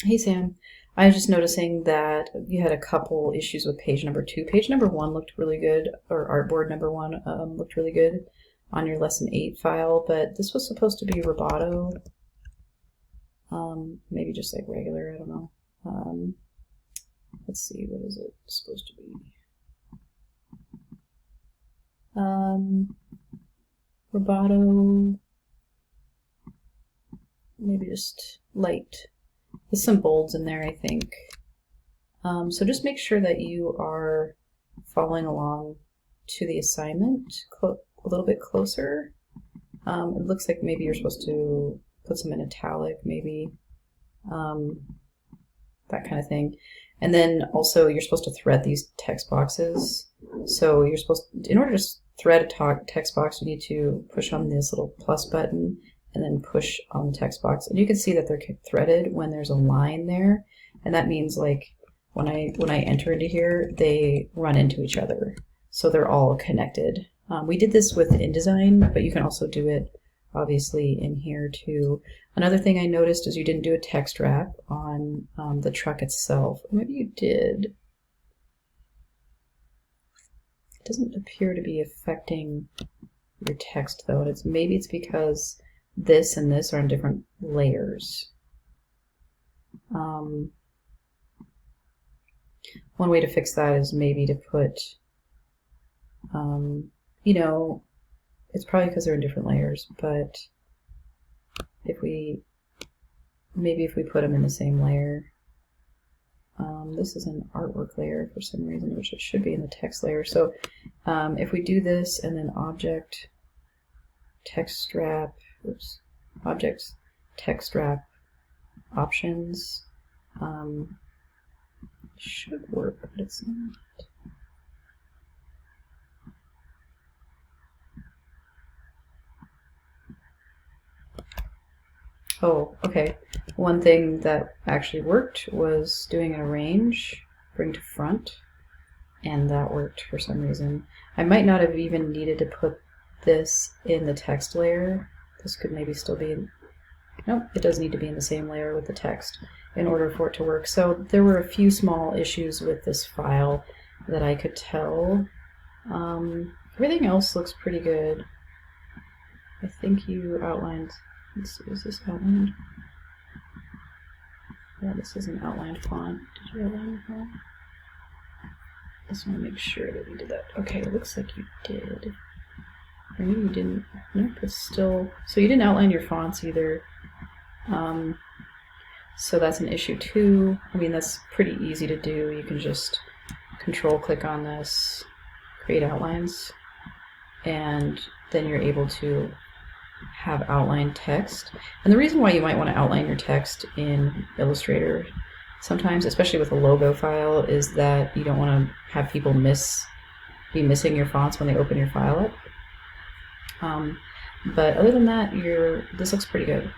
Hey Sam, I was just noticing that you had a couple issues with page number 2. Page number 1 looked really good, or artboard number 1 looked really good on your lesson 8 file, but this was supposed to be Roboto, maybe just like regular, I don't know. Let's see, what is it supposed to be? Roboto, maybe just light. There's some bolds in there, I think. So just make sure that you are following along to the assignment a little bit closer. It looks like maybe you're supposed to put some in italic, maybe, that kind of thing. And then also you're supposed to thread these text boxes. So you're supposed, in order to thread a text box, you need to push on this little plus button and then push on the text box. And you can see that they're threaded when there's a line there. And that means like when I enter into here, they run into each other. So they're all connected. We did this with InDesign, but you can also do it obviously in here too. Another thing I noticed is you didn't do a text wrap on the truck itself. Maybe you did. It doesn't appear to be affecting your text though, and maybe it's because this and this are on different layers. One way to fix that is maybe to put, you know, it's probably because they're in different layers, but maybe if we put them in the same layer, this is an artwork layer for some reason, which it should be in the text layer. So if we do this and then object, text wrap, oops, objects, text wrap, options, should work, but it's not. Oh, okay. One thing that actually worked was doing an arrange, bring to front, and that worked for some reason. I might not have even needed to put this in the text layer. This could maybe still be in, nope, it does need to be in the same layer with the text in order for it to work. So there were a few small issues with this file that I could tell. Everything else looks pretty good. I think you outlined, let's see, is this outlined? Yeah, this is an outlined font. Did you outline the font? I just want to make sure that we did that. Okay, it looks like you did. Or maybe you didn't. Nope, it's still, so you didn't outline your fonts either. So that's an issue too. I mean, that's pretty easy to do. You can just control click on this, create outlines, and then you're able to have outlined text. And the reason why you might want to outline your text in Illustrator sometimes, especially with a logo file, is that you don't want to have people be missing your fonts when they open your file up. But other than that, this looks pretty good.